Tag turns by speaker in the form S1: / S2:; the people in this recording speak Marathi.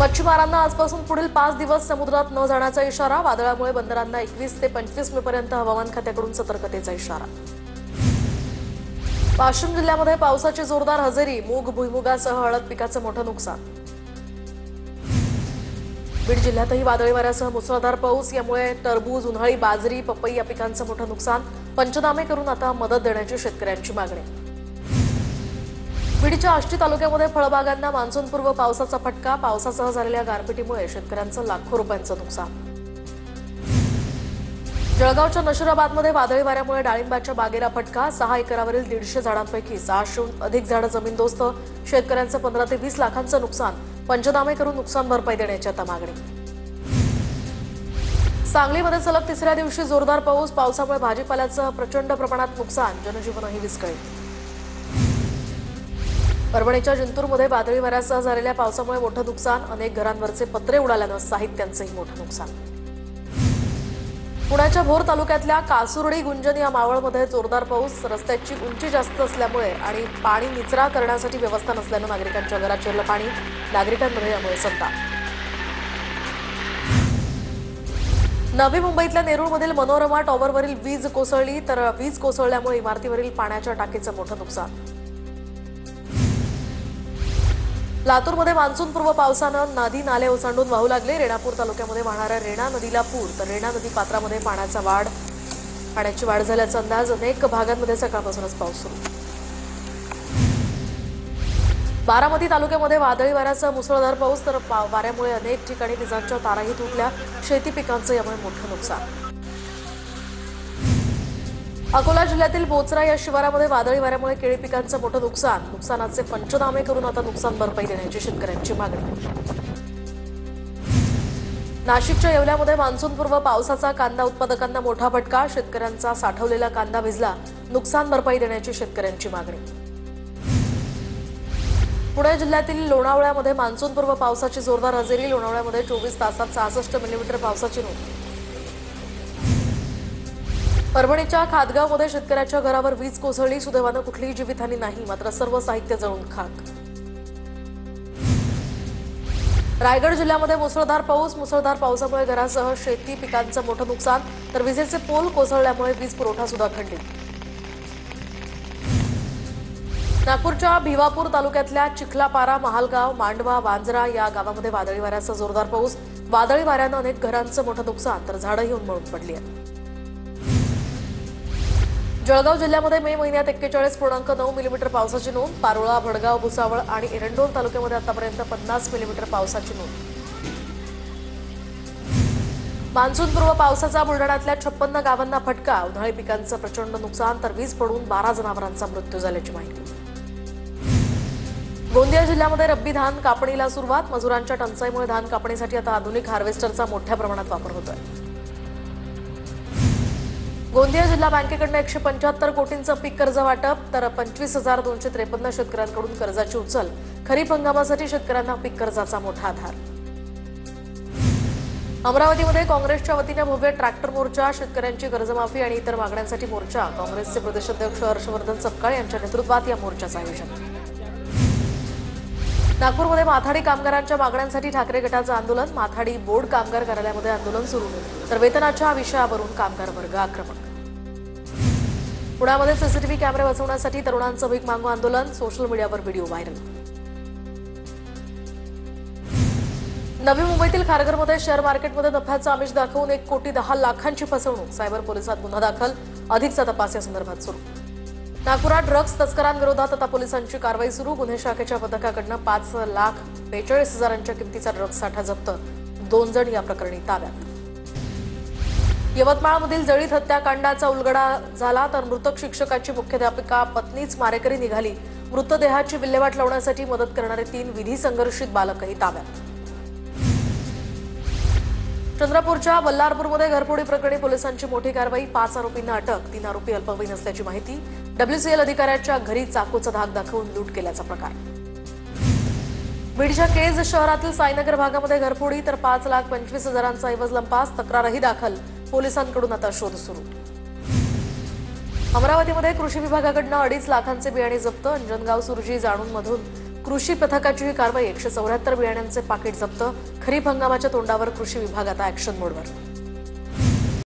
S1: मच्छीमारांना आजपासून पुढील 5 दिवस समुद्रात न जाण्याचा इशारा। वादळामुळे बंदरांना 21 ते 25 मे पर्यंत हवामान खात्याकडून सतर्कतेचा इशारा। वाशिम जिल्ह्यामध्ये पावसाची जोरदार हजेरी। मूग भुईमुगासह हळद पिकाचं मोठं नुकसान। बीड जिल्ह्यातही वादळी वाऱ्यासह मुसळधार पाऊस। यामुळे टरबूज, उन्हाळी बाजरी, पपई या पिकांचं मोठं नुकसान। पंचनामे करून आता मदत देण्याची शेतकऱ्यांची मागणी। बीडच्या आष्टी तालुक्यामध्ये फळबागांना मान्सूनपूर्व पावसाचा फटका। पावसासह झालेल्या गारपिटीमुळे शेतकऱ्यांचं लाखो रुपयांचं नुकसान। जळगावच्या नशिराबादमध्ये वादळी वाऱ्यामुळे डाळिंबाच्या बागेला फटका। 6 एकरावरील 150 झाडांपैकी 600हून अधिक झाडं जमीनदोस्त। शेतकऱ्यांचं 15 ते 20 लाखांचं नुकसान। पंचनामे करून नुकसान भरपाई देण्याची आता मागणी। सांगलीमध्ये सलग तिसऱ्या दिवशी जोरदार पाऊस। पावसामुळे भाजीपाल्याचं प्रचंड प्रमाणात नुकसान। जनजीवनही विस्कळीत। परभणीच्या जिंतूरमध्ये वादळी वाऱ्यासह झालेल्या पावसामुळे मोठं नुकसान। अनेक घरांवरचे पत्रे उडाल्यानं साहित्यांचंही मोठं नुकसान। पुण्याच्या भोर तालुक्यातल्या कासुर्डी गुंजन या मावळमध्ये जोरदार पाऊस। रस्त्याची उंची जास्त असल्यामुळे आणि पाणी निचरा करण्यासाठी व्यवस्था नसल्यानं नागरिकांच्या घरात शिरलं पाणी। नागरिकांमध्ये यामुळे संताप। नवी मुंबईतल्या नेरूळमधील मनोरमा टॉवरवरील वीज कोसळली, तर वीज कोसळल्यामुळे इमारतीवरील पाण्याच्या टाकीचं मोठं नुकसान। लातूरमध्ये मान्सूनपूर्व पावसानं नदी नाले ओसंडून वाहू लागले। रेणापूर तालुक्यामध्ये वाहणाऱ्या रेणा नदीला पूर, तर रेणा नदी पात्रामध्ये पाण्याची वाढ झाल्याचा अंदाज। अनेक भागांमध्ये सकाळपासूनच पाऊस सुरू। बारामती तालुक्यामध्ये वादळी वाऱ्यासह मुसळधार पाऊस, तर वाऱ्यामुळे अनेक ठिकाणी विजांच्या ताराही तुटल्या। शेती पिकांचं यामुळे मोठं नुकसान। अकोला जिल्ह्यातील बोचरा या शिवारामध्ये वादळी वाऱ्यामुळे केळी पिकांचं मोठं नुकसान। नुकसानाचे पंचनामे करून आता नुकसान भरपाई देण्याची शेतकऱ्यांची मागणी। नाशिकच्या येवल्यामध्ये मान्सूनपूर्व पावसाचा कांदा उत्पादकांना मोठा फटका। शेतकऱ्यांचा साठवलेला कांदा भिजला। नुकसान भरपाई देण्याची शेतकऱ्यांची मागणी। पुणे जिल्ह्यातील लोणावळ्यामध्ये मान्सूनपूर्व पावसाची जोरदार हजेरी। लोणावळ्यामध्ये 24 तासात 66 मिलीमीटर पावसाची नोंद। परभणीच्या खातगावमध्ये शेतकऱ्याच्या घरावर वीज कोसळली। सुदैवानं कुठलीही जीवितहानी नाही, मात्र सर्व साहित्य जळून खाक। रायगड जिल्ह्यामध्ये मुसळधार पाऊस। मुसळधार पावसामुळे घरासह शेती पिकांचं मोठं नुकसान, तर विजेचे पोल कोसळल्यामुळे वीज पुरवठा सुद्धा खंडित। नागपूरच्या भिवापूर तालुक्यातल्या चिखलापारा, महालगाव, मांडवा, वांजरा या गावामध्ये वादळी वाऱ्यासह जोरदार पाऊस। वादळी वाऱ्यानं अनेक घरांचं मोठं नुकसान, तर झाडंही उन्मळून पडली आहेत। जळगाव जिल्ह्यामध्ये मे महिन्यात 41.9 मिलीमीटर पावसाची नोंद। पारोळा, भडगाव, भुसावळ आणि एरंडोल तालुक्यामध्ये आतापर्यंत 50 मिलीमीटर पावसाची नोंद। मान्सूनपूर्व पावसाचा बुलढाण्यातल्या 56 गावांना फटका। उन्हाळी पिकांचं प्रचंड नुकसान, तर वीज पडून 12 जनावरांचा मृत्यू झाल्याची माहिती। गोंदिया जिल्ह्यामध्ये रब्बी धान कापणीला सुरुवात। मजुरांच्या टंचाईमुळे धान कापणीसाठी आता आधुनिक हार्वेस्टरचा मोठ्या प्रमाणात वापर होतोय। गोंदिया जिल्हा बँकेकडून 175 कोटींचं पीक कर्ज वाटप, तर 25,253 शेतकऱ्यांकडून कर्जाची उचल। खरीप हंगामासाठी शेतकऱ्यांना पीक कर्जाचा मोठा आधार। अमरावतीमध्ये काँग्रेसच्या वतीने भव्य ट्रॅक्टर मोर्चा। शेतकऱ्यांची कर्जमाफी आणि इतर मागण्यांसाठी मोर्चा। काँग्रेसचे प्रदेशाध्यक्ष हर्षवर्धन सपकाळ यांच्या नेतृत्वात या मोर्चाचं आयोजन। नागपूरमध्ये माथाडी कामगारांच्या मागण्यांसाठी ठाकरे गटाचं आंदोलन। माथाडी बोर्ड कामगार कार्यालयामध्ये आंदोलन सुरू, तर वेतनाच्या विषयावरून कामगार वर्ग आक्रमक। पुण्यामध्ये सीसीटीव्ही कॅमेरे बसवण्यासाठी तरुणांचं भीक मागू आंदोलन। सोशल मीडियावर व्हिडिओ व्हायरल। नवी मुंबईतील खारघरमध्ये शेअर मार्केटमध्ये नफ्याचं आमिष दाखवून 1,10,00,000ची फसवणूक। सायबर पोलिसात गुन्हा दाखल। अधिकचा तपास या संदर्भात सुरू। नागपुरात ड्रग्ज तस्करांविरोधात आता पोलिसांची कारवाई सुरू। गुन्हे शाखेच्या पथकाकडनं 5,42,000 किमतीचा ड्रग्ज साठा जप्त। 2 जण या प्रकरणी ताब्यात। यवतमाळमधील जळीत हत्याकांडाचा उलगडा झाला, तर मृतक शिक्षकाची मुख्याध्यापिका पत्नीच मारेकरी निघाली। मृतदेहाची विल्हेवाट लावण्यासाठी मदत करणारे 3 विधी संघर्षित बालकही ताब्यात। चंद्रपूरच्या बल्लारपूरमध्ये घरफोडी प्रकरणी पोलिसांची मोठी कारवाई। 5 आरोपींना अटक। 3 आरोपी अल्पवयीन असल्याची माहिती। WCL अधिकाऱ्याच्या घरी चाकूचा धाक दाखवून लूट केल्याचा प्रकार। बीडच्या केज शहरातील साईनगर भागामध्ये घरफोडी, तर 5,25,000चा ऐवज लंपास। तक्रारही दाखल। पोलिसांकडून आता शोध सुरू। अमरावतीमध्ये कृषी विभागाकडनं 2.5 लाखांचे बियाणे जप्त। अंजनगाव सुरजी जाणूनमधून कृषी पथकाची ही कारवाई 174 बियाण्यांचे पाकिट जप्त खरीप हंगामाच्या तोंडावर कृषी विभाग आता ऍक्शन मोडवर